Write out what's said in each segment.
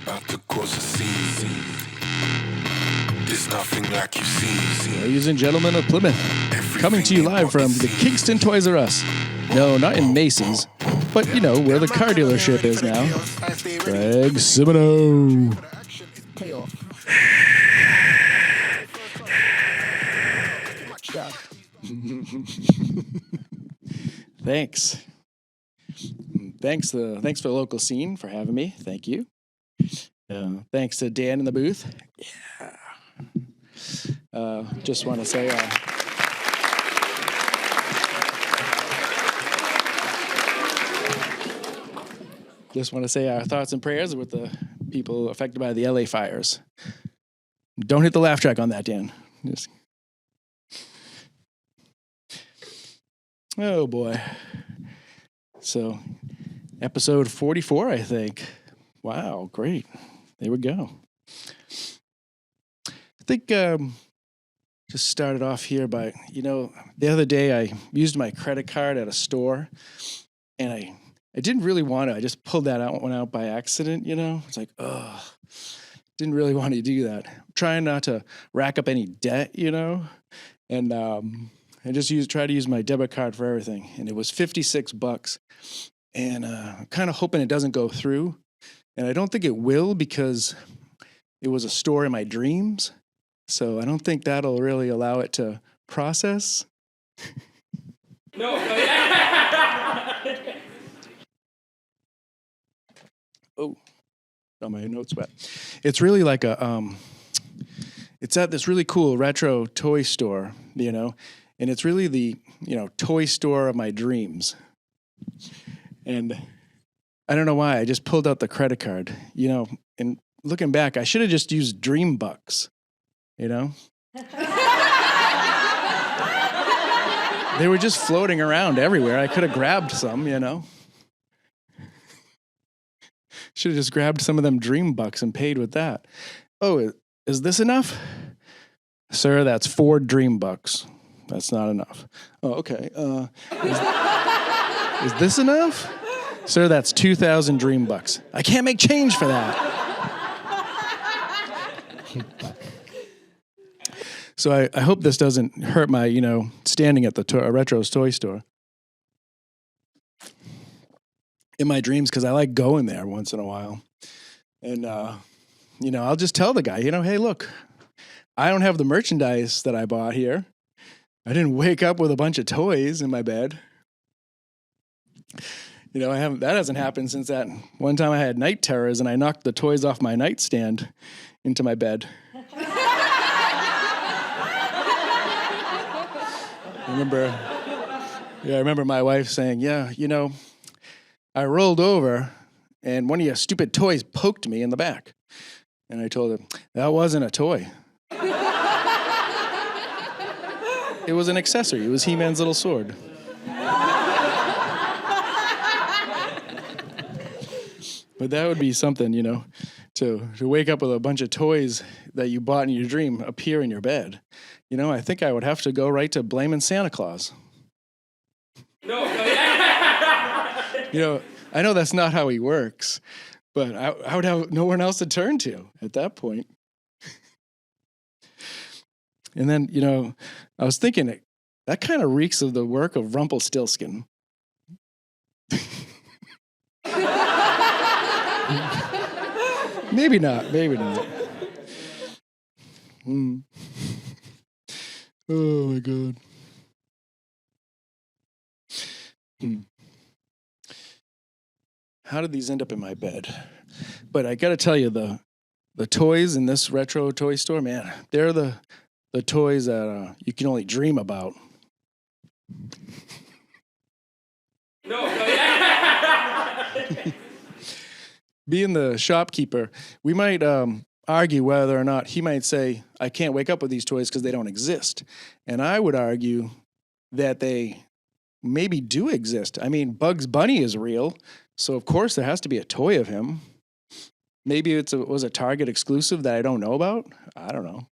about to cause a scene. There's nothing like you see. Ladies and gentlemen of Plymouth, coming to you live from the Kingston Toys R Us. No, not in Macy's, but you know where the car dealership is now. Greg Simoneau. Thanks. Thanks for the local scene for having me. Thank you. Thanks to Dan in the booth. Yeah. Just want to say, our thoughts and prayers with the people affected by the LA fires. Don't hit the laugh track on that, Dan. Oh boy. So, episode 44, I think. Wow, great. There we go. I think just started off here by, the other day I used my credit card at a store, and I didn't really want to. I just pulled that one out by accident, It's like, didn't really want to do that. I'm trying not to rack up any debt, and I just try to use my debit card for everything, and it was $56, and I'm kind of hoping it doesn't go through, and I don't think it will because it was a store in my dreams, so I don't think that'll really allow it to process. No. Oh, my notes wet. It's really like it's at this really cool retro toy store, and it's really the, toy store of my dreams. And I don't know why, I just pulled out the credit card, and looking back, I should have just used Dream Bucks, They were just floating around everywhere. I could have grabbed some, Should have just grabbed some of them Dream Bucks and paid with that. Oh, is this enough? Sir, that's 4 Dream Bucks. That's not enough. Oh, okay. Is this enough? Sir, that's 2,000 Dream Bucks. I can't make change for that. So I hope this doesn't hurt my, standing at the Retro's toy store. In my dreams, because I like going there once in a while. And, I'll just tell the guy, hey, look, I don't have the merchandise that I bought here. I didn't wake up with a bunch of toys in my bed. That hasn't happened since that one time I had night terrors and I knocked the toys off my nightstand into my bed. I remember my wife saying, I rolled over and one of your stupid toys poked me in the back. And I told her, that wasn't a toy. It was an accessory. It was He-Man's little sword. But that would be something, to wake up with a bunch of toys that you bought in your dream appear in your bed. I think I would have to go right to blaming Santa Claus. No. I know that's not how he works, but I would have no one else to turn to at that point. And then, I was thinking that kind of reeks of the work of Rumpelstiltskin. Maybe not. Oh, my God. How did these end up in my bed? But I got to tell you, the toys in this retro toy store, man, they're the toys that you can only dream about. No. Being the shopkeeper, we might argue whether or not he might say, I can't wake up with these toys because they don't exist. And I would argue that they maybe do exist. I mean, Bugs Bunny is real, so of course there has to be a toy of him. Maybe it was a Target exclusive that I don't know about. I don't know.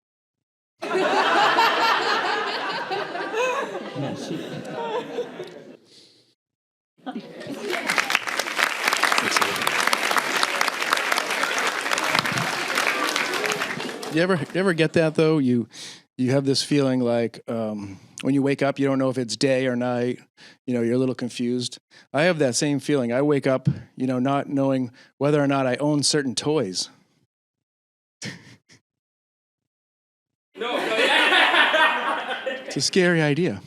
You ever get that though? You have this feeling like when you wake up, you don't know if it's day or night. You know, you're a little confused. I have that same feeling. I wake up, you know, not knowing whether or not I own certain toys. No. It's a scary idea.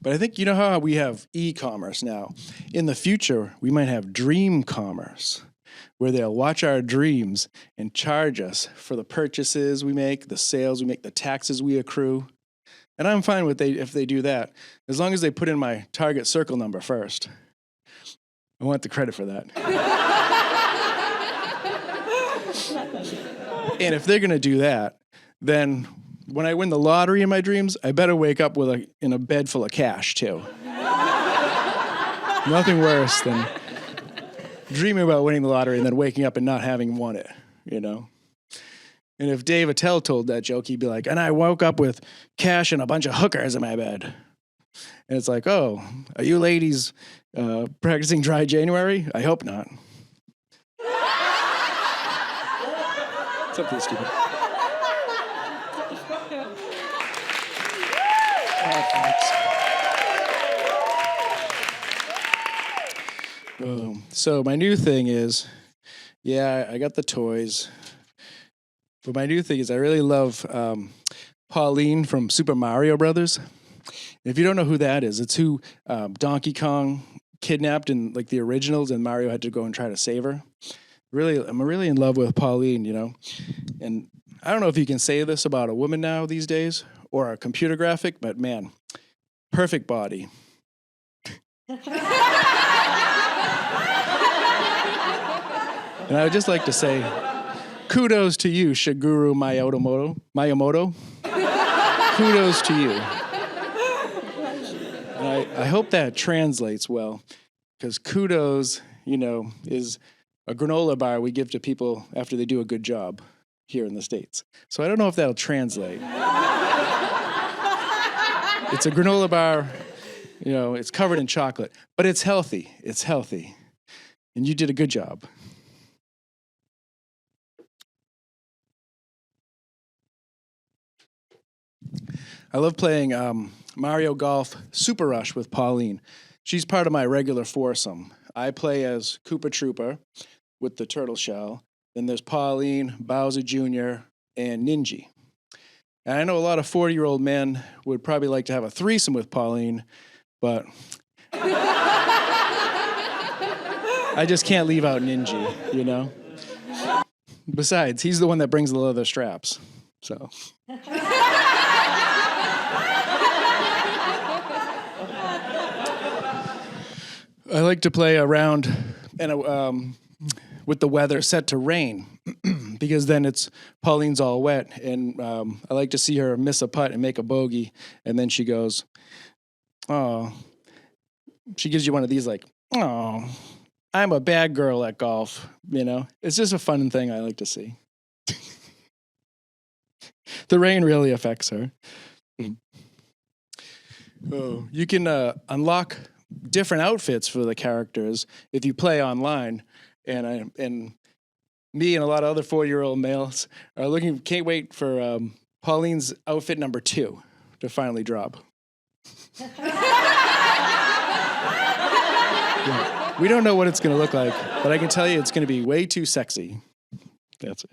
But I think, you know how we have e-commerce now? In the future, we might have dream commerce, where they'll watch our dreams and charge us for the purchases we make, the sales we make, the taxes we accrue. And I'm fine with if they do that, as long as they put in my target circle number first. I want the credit for that. And if they're going to do that, then when I win the lottery in my dreams, I better wake up in a bed full of cash, too. Nothing worse than dreaming about winning the lottery and then waking up and not having won it, you know? And if Dave Attell told that joke, he'd be like, and I woke up with cash and a bunch of hookers in my bed. And it's like, oh, are you ladies practicing dry January? I hope not. Something stupid. So my new thing is, yeah, I got the toys. But my new thing is I really love Pauline from Super Mario Brothers. If you don't know who that is, it's who Donkey Kong kidnapped in like the originals, and Mario had to go and try to save her. I'm really in love with Pauline, you know. And I don't know if you can say this about a woman now these days or a computer graphic, but man, perfect body. And I would just like to say, kudos to you, Shigeru Miyamoto. Kudos to you. And I hope that translates well, because kudos, you know, is a granola bar we give to people after they do a good job here in the States. So I don't know if that'll translate. It's a granola bar, you know, it's covered in chocolate, but it's healthy. It's healthy. And you did a good job. I love playing Mario Golf Super Rush with Pauline. She's part of my regular foursome. I play as Koopa Troopa with the turtle shell. Then there's Pauline, Bowser Jr., and Ninja. And I know a lot of 40-year-old men would probably like to have a threesome with Pauline, but I just can't leave out Ninja, you know? Besides, he's the one that brings the leather straps, so. I like to play around and with the weather set to rain, because then Pauline's all wet, and I like to see her miss a putt and make a bogey, and then she goes, "Oh," she gives you one of these like, "Oh, I'm a bad girl at golf," you know. It's just a fun thing I like to see. The rain really affects her. Oh, you can unlock different outfits for the characters if you play online, and me and a lot of other 40-year-old males are can't wait for Pauline's outfit number 2 to finally drop. Yeah. We don't know what it's going to look like, but I can tell you it's going to be way too sexy. That's it.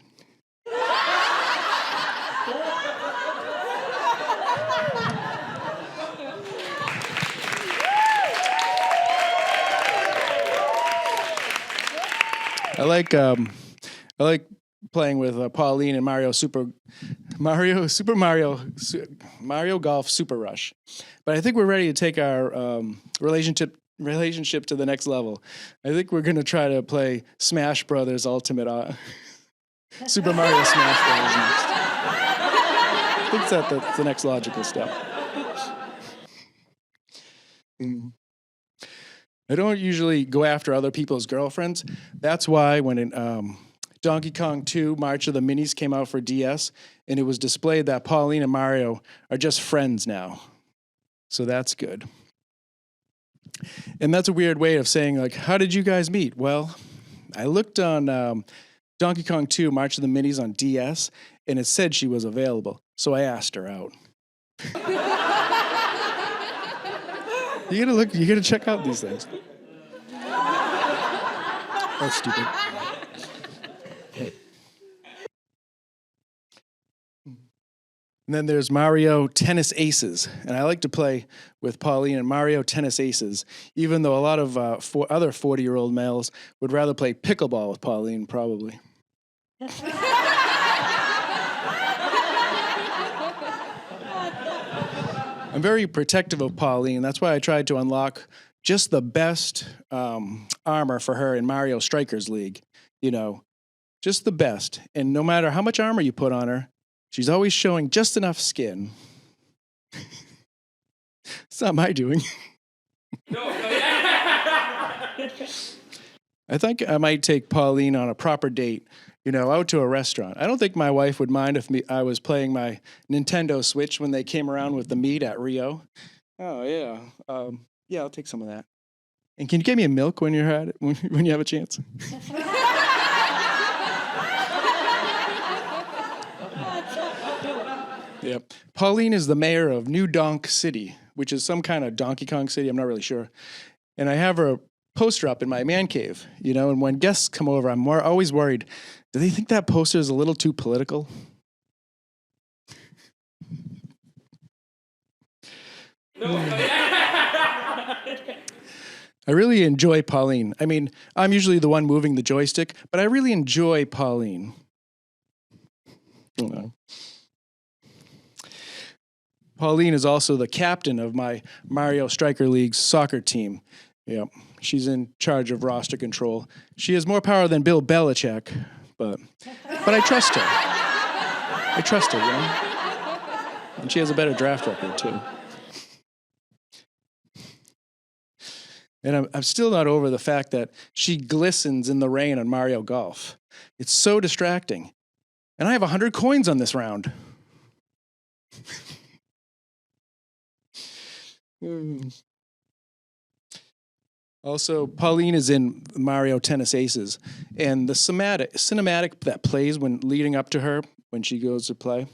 I like playing with Pauline and Mario Golf Super Rush. But I think we're ready to take our relationship to the next level. I think we're going to try to play Smash Brothers Ultimate Super Mario Smash Brothers next. I think that's the next logical step. I don't usually go after other people's girlfriends. That's why when Donkey Kong 2 March of the Minis came out for DS, and it was displayed that Pauline and Mario are just friends now. So that's good. And that's a weird way of saying, like, how did you guys meet? Well, I looked on Donkey Kong 2 March of the Minis on DS, and it said she was available. So I asked her out. You gotta check out these things. That's stupid. And then there's Mario Tennis Aces. And I like to play with Pauline and Mario Tennis Aces, even though a lot of other 40-year-old males would rather play pickleball with Pauline, probably. I'm very protective of Pauline. That's why I tried to unlock just the best armor for her in Mario Strikers League. You know, just the best. And no matter how much armor you put on her, she's always showing just enough skin. It's not my doing. No. I think I might take Pauline on a proper date, out to a restaurant. I don't think my wife would mind if I was playing my Nintendo Switch when they came around with the meat at Rio. Oh, yeah. Yeah, I'll take some of that. And can you get me a milk when you're at it, when you have a chance? Yep. Pauline is the mayor of New Donk City, which is some kind of Donkey Kong city. I'm not really sure. And I have her poster up in my man cave, and when guests come over, I'm always worried. Do they think that poster is a little too political? No. I really enjoy Pauline. I mean, I'm usually the one moving the joystick, but I really enjoy Pauline. Pauline is also the captain of my Mario Striker League's soccer team. Yep. She's in charge of roster control. She has more power than Bill Belichick, but I trust her. I trust her, And she has a better draft record, too. And I'm still not over the fact that she glistens in the rain on Mario Golf. It's so distracting. And I have 100 coins on this round. Also, Pauline is in Mario Tennis Aces, and the cinematic that plays when leading up to her when she goes to play,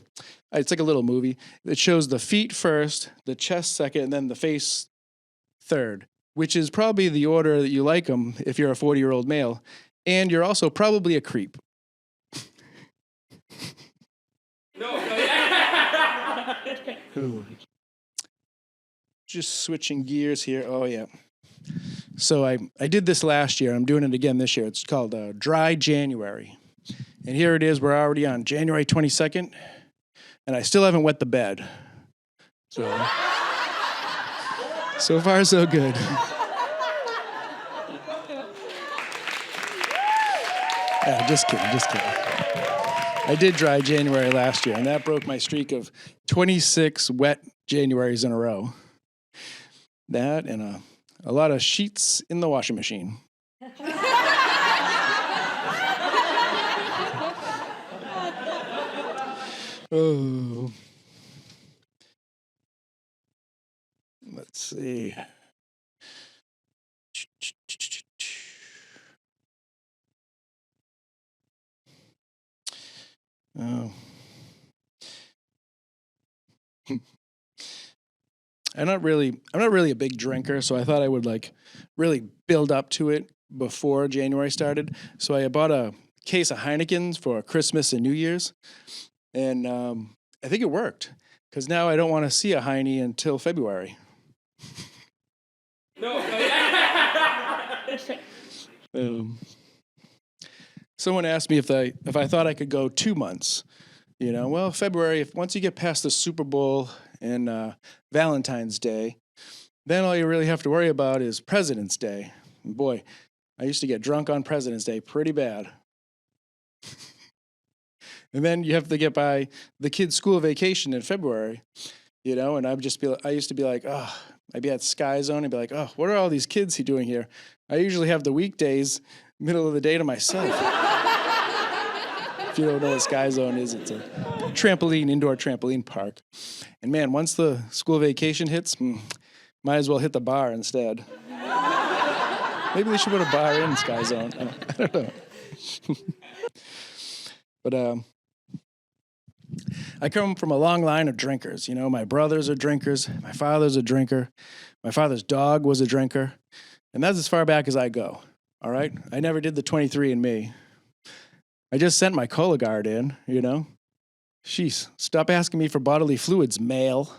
it's like a little movie. It shows the feet first, the chest second, and then the face third, which is probably the order that you like them if you're a 40-year-old male, and you're also probably a creep. No. Just switching gears here. Oh, yeah. So I did this last year. I'm doing it again this year. It's called Dry January. And here it is. We're already on January 22nd, and I still haven't wet the bed. So far, so good. Yeah, just kidding. I did Dry January last year, and that broke my streak of 26 wet Januaries in a row. That and a lot of sheets in the washing machine. Oh. Let's see. Oh. I'm not really a big drinker, so I thought I would really build up to it before January started. So I bought a case of Heinekens for Christmas and New Year's, and I think it worked because now I don't want to see a Heine until February. No. Someone asked me if I thought I could go 2 months. Well, February, once you get past the Super Bowl and Valentine's Day, then all you really have to worry about is President's Day. And boy, I used to get drunk on President's Day pretty bad. And then you have to get by the kids' school vacation in February, and I used to be like, oh, I'd be at Sky Zone and be like, oh, what are all these kids doing here? I usually have the weekdays, middle of the day to myself. If you don't know what Sky Zone is, it's a indoor trampoline park. And man, once the school vacation hits, might as well hit the bar instead. Maybe they should put a bar in Sky Zone. I don't know. But I come from a long line of drinkers. You know, my brothers are drinkers. My father's a drinker. My father's dog was a drinker. And that's as far back as I go. All right? I never did the 23andMe. I just sent my Cologuard in, you know. Jeez, stop asking me for bodily fluids, male.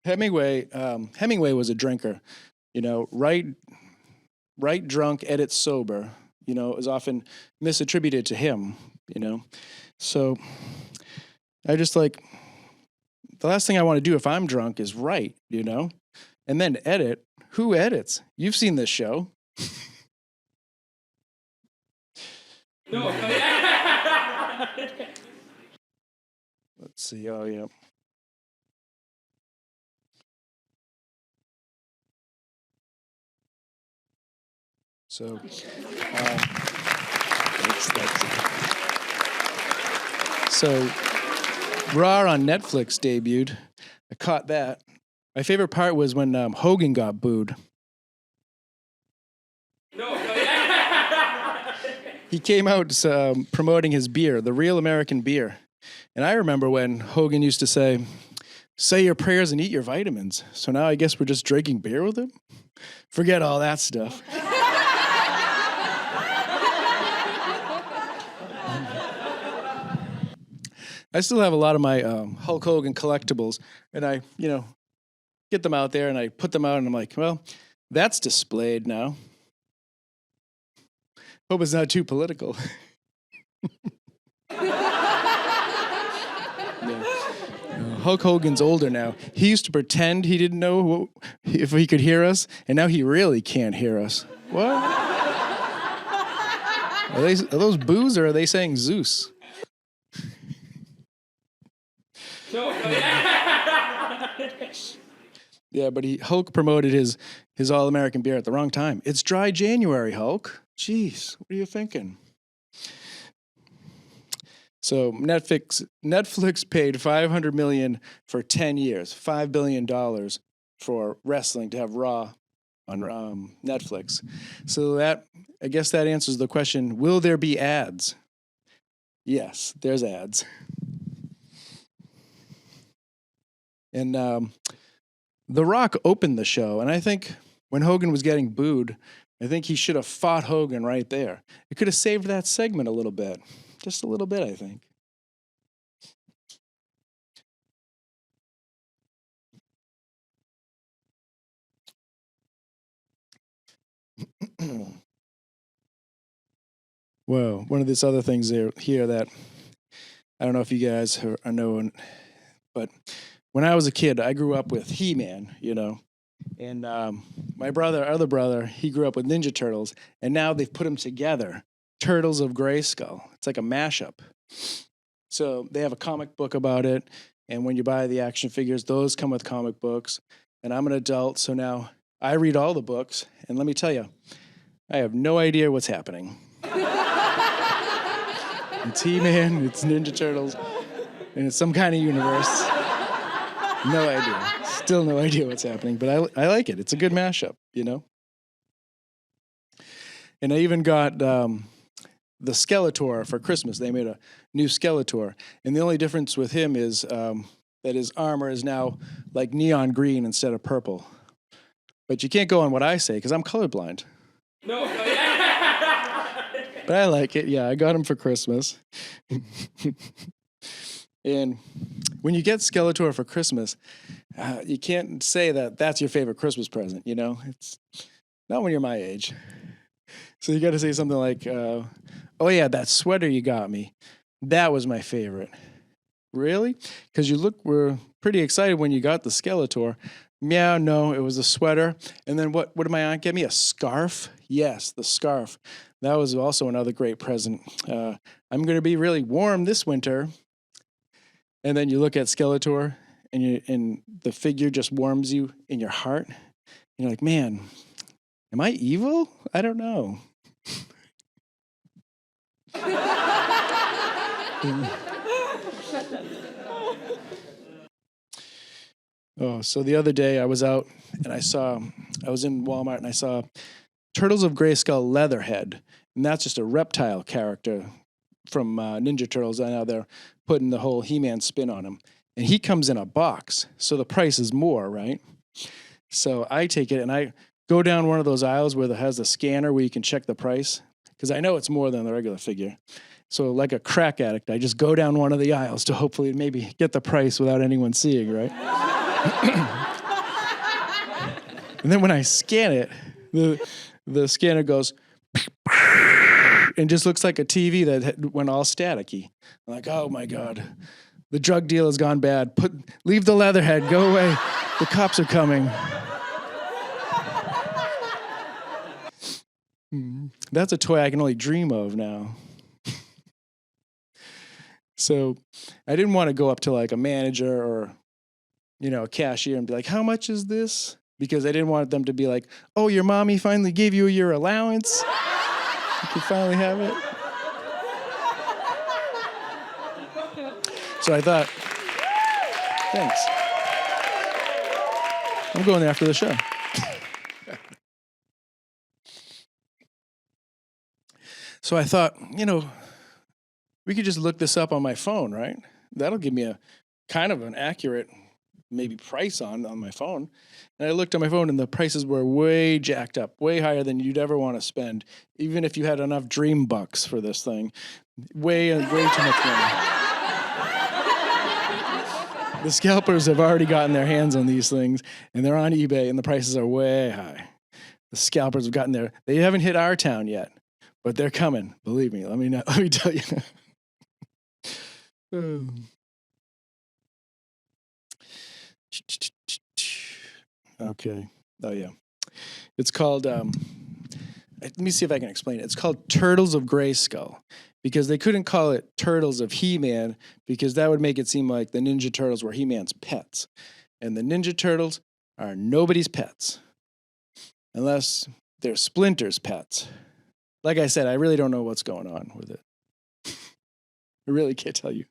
Hemingway was a drinker. You know, write drunk, edit sober, you know, is often misattributed to him, you know. So I just like, the last thing I want to do if I'm drunk is write, you know, and then edit. Who edits? You've seen this show. No. Let's see. Oh, yeah. So, so Raw on Netflix debuted. I caught that. My favorite part was when Hogan got booed. No. He came out promoting his beer, the Real American Beer. And I remember when Hogan used to say your prayers and eat your vitamins. So now I guess we're just drinking beer with him? Forget all that stuff. I still have a lot of my Hulk Hogan collectibles, and I, you know, get them out there and I put them out, and I'm like, well, that's displayed now. Hope it's not too political. Yeah. Hulk Hogan's older now. He used to pretend he didn't know if he could hear us, and now he really can't hear us. What? Are those boos, or are they saying Zeus? No. Yeah, but Hulk promoted his All-American beer at the wrong time. It's dry January, Hulk. Jeez, what are you thinking? So Netflix paid $500 million for 10 years, $5 billion for wrestling to have Raw on Netflix. So I guess that answers the question, will there be ads? Yes, there's ads. And The Rock opened the show, and I think when Hogan was getting booed, I think he should have fought Hogan right there. It could have saved that segment a little bit. Just a little bit, I think. Whoa, one of these other things here that I don't know if you guys are knowing, but when I was a kid, I grew up with He-Man, you know, and my other brother, he grew up with Ninja Turtles, and now they've put them together, Turtles of Grayskull. It's like a mashup. So they have a comic book about it, and when you buy the action figures, those come with comic books. And I'm an adult, so now I read all the books, and let me tell you, I have no idea what's happening. It's He-Man, it's Ninja Turtles, and it's some kind of universe. No idea. Still no idea what's happening, but I like it. It's a good mashup, you know? And I even got the Skeletor for Christmas. They made a new Skeletor. And the only difference with him is that his armor is now like neon green instead of purple. But you can't go on what I say because I'm colorblind. No. But I like it. Yeah, I got him for Christmas. And when you get Skeletor for Christmas, you can't say that that's your favorite Christmas present, you know? It's not when you're my age. So you got to say something like, oh yeah, that sweater you got me, that was my favorite. Really? Because were pretty excited when you got the Skeletor. Yeah, no, it was a sweater. And then what did my aunt get me? A scarf? Yes, the scarf. That was also another great present. I'm going to be really warm this winter. And then you look at Skeletor, and the figure just warms you in your heart. You're like, man, am I evil? I don't know. Oh, so the other day I was out and I was in Walmart and I saw Turtles of Grayskull Leatherhead. And that's just a reptile character from Ninja Turtles. I know they're putting the whole He-Man spin on him. And he comes in a box, so the price is more, right? So I take it and I go down one of those aisles where it has a scanner where you can check the price, because I know it's more than the regular figure. So like a crack addict, I just go down one of the aisles to hopefully maybe get the price without anyone seeing, right? And then when I scan it, the scanner goes and just looks like a TV that went all staticky. I'm like, oh my God, the drug deal has gone bad. Leave the Leatherhead, go away. The cops are coming. That's a toy I can only dream of now. So I didn't want to go up to like a manager or, a cashier and be like, how much is this? Because I didn't want them to be like, oh, your mommy finally gave you your allowance. You can finally have it. So I thought, thanks. I'm going there after the show. So I thought, we could just look this up on my phone, right? That'll give me a kind of an accurate maybe price on my phone. And I looked on my phone and the prices were way jacked up, way higher than you'd ever want to spend, even if you had enough dream bucks for this thing. Way too much money. The scalpers have already gotten their hands on these things and they're on eBay and the prices are way high. The scalpers have gotten there. They haven't hit our town yet, but they're coming. Believe me. Let me tell you. Okay. Oh, yeah. It's called, let me see if I can explain it. It's called Turtles of Grayskull because they couldn't call it Turtles of He-Man because that would make it seem like the Ninja Turtles were He-Man's pets. And the Ninja Turtles are nobody's pets unless they're Splinter's pets. Like I said, I really don't know what's going on with it. I really can't tell you.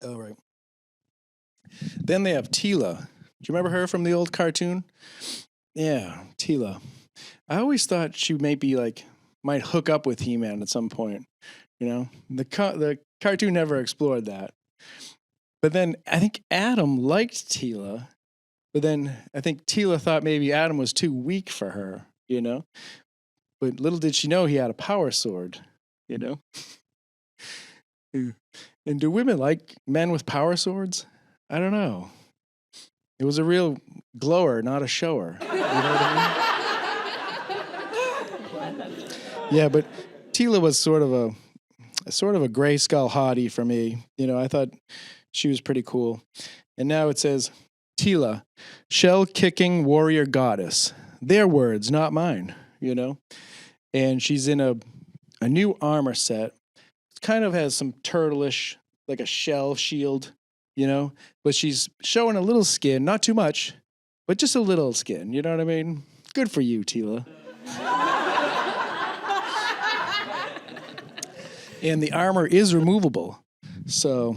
Oh, right. Then they have Teela. Do you remember her from the old cartoon? Yeah, Teela. I always thought she might hook up with He-Man at some point. The cartoon never explored that. But then I think Adam liked Teela. But then I think Teela thought maybe Adam was too weak for her, But little did she know he had a power sword, And do women like men with power swords? I don't know. It was a real glower, not a shower. You know what I mean? Yeah, but Teela was sort of a Grayskull hottie for me. I thought she was pretty cool. And now it says, Teela, shell-kicking warrior goddess. Their words, not mine, And she's in a new armor set. Kind of has some turtleish, like a shell shield, but she's showing a little skin, not too much, but just a little skin, you know what I mean? Good for you, Teela. And the armor is removable, so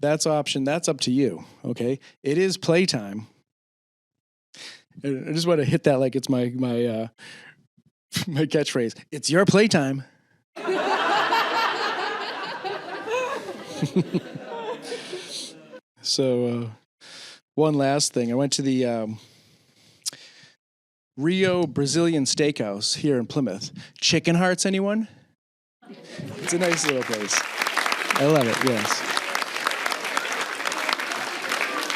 that's up to you, okay? It is playtime. I just want to hit that like it's my my catchphrase. It's your playtime. So, one last thing. I went to the Rio Brazilian Steakhouse here in Plymouth. Chicken Hearts, anyone? It's a nice little place. I love it, yes.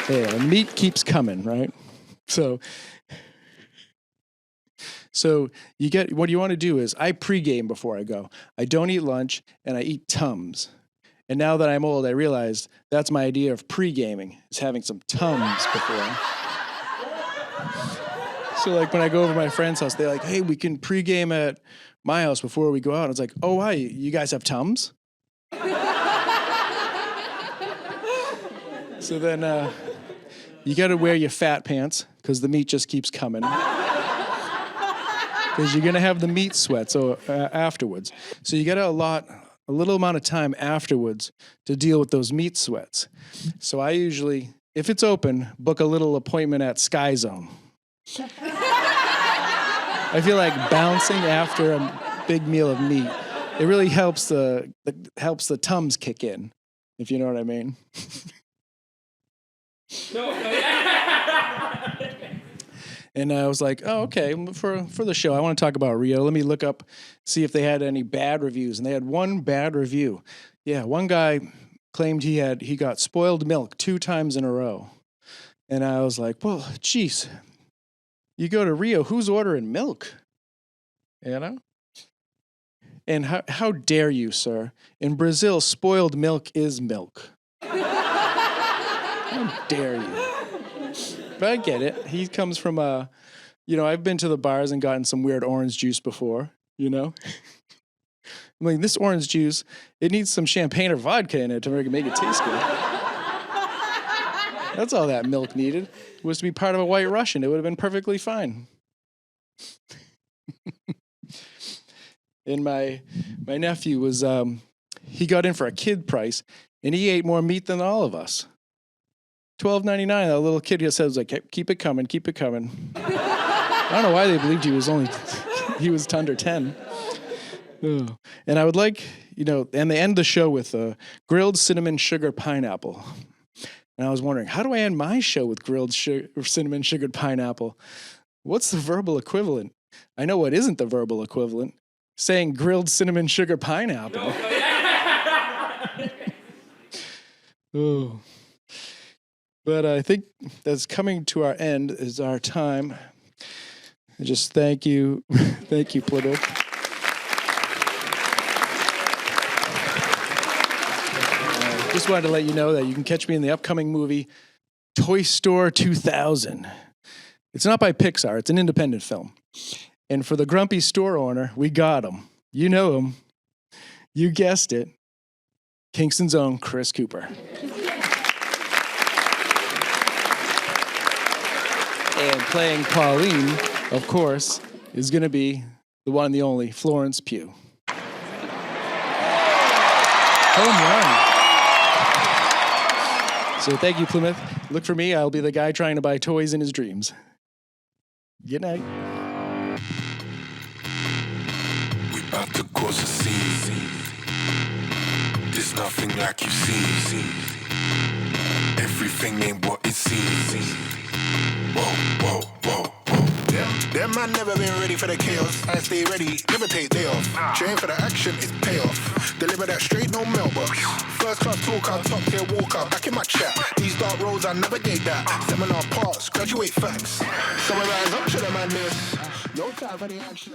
Yeah, meat keeps coming, right? So what you want to do is I pregame before I go. I don't eat lunch and I eat Tums. And now that I'm old, I realized that's my idea of pre-gaming, is having some Tums before. So like when I go over to my friend's house, they're like, hey, we can pre-game at my house before we go out. And it's like, oh, why? You guys have Tums? So then you got to wear your fat pants because the meat just keeps coming. Because you're going to have the meat sweat afterwards. So you got to allot a little amount of time afterwards to deal with those meat sweats. So I usually, if it's open, book a little appointment at Sky Zone. I feel like bouncing after a big meal of meat. It really helps the Tums kick in, if you know what I mean. No. And I was like, oh, okay, for the show, I want to talk about Rio. Let me look up, see if they had any bad reviews. And they had one bad review. Yeah, one guy claimed he got spoiled milk 2 times in a row. And I was like, well, geez, you go to Rio, who's ordering milk? You know? And how dare you, sir? In Brazil, spoiled milk is milk. How dare you? But I get it. He comes from I've been to the bars and gotten some weird orange juice before, you know? I'm like, this orange juice, it needs some champagne or vodka in it to make it taste good. That's all that milk needed, was to be part of a White Russian. It would have been perfectly fine. And my nephew was, he got in for a kid price, and he ate more meat than all of us. $12.99. That little kid just says, like, keep it coming, keep it coming. I don't know why they believed he was under 10. Oh. And I would like, and they end the show with grilled cinnamon sugar pineapple. And I was wondering, how do I end my show with grilled cinnamon sugared pineapple? What's the verbal equivalent? I know what isn't the verbal equivalent. Saying grilled cinnamon sugar pineapple. No. Oh. But I think that's coming to our end is our time. I just thank you. Thank you, Plymouth. Just wanted to let you know that you can catch me in the upcoming movie, Toy Store 2000. It's not by Pixar. It's an independent film. And for the grumpy store owner, we got him. You know him. You guessed it. Kingston's own Chris Cooper. And playing Pauline, of course, is going to be the one and the only Florence Pugh. Home run. So thank you, Plymouth. Look for me. I'll be the guy trying to buy toys in his dreams. Good night. We about to cause a scene. There's nothing like you see. Everything ain't what it seems. Whoa, whoa, whoa, whoa. Them man never been ready for the chaos. I stay ready, never take day off. Train for the action, it's payoff. Deliver that straight, no mailbox. First class talker, top tier walker. Back in my chat, these dark roads, I navigate that. Seminar parts, graduate facts. So I rise up to the madness. No time for the action.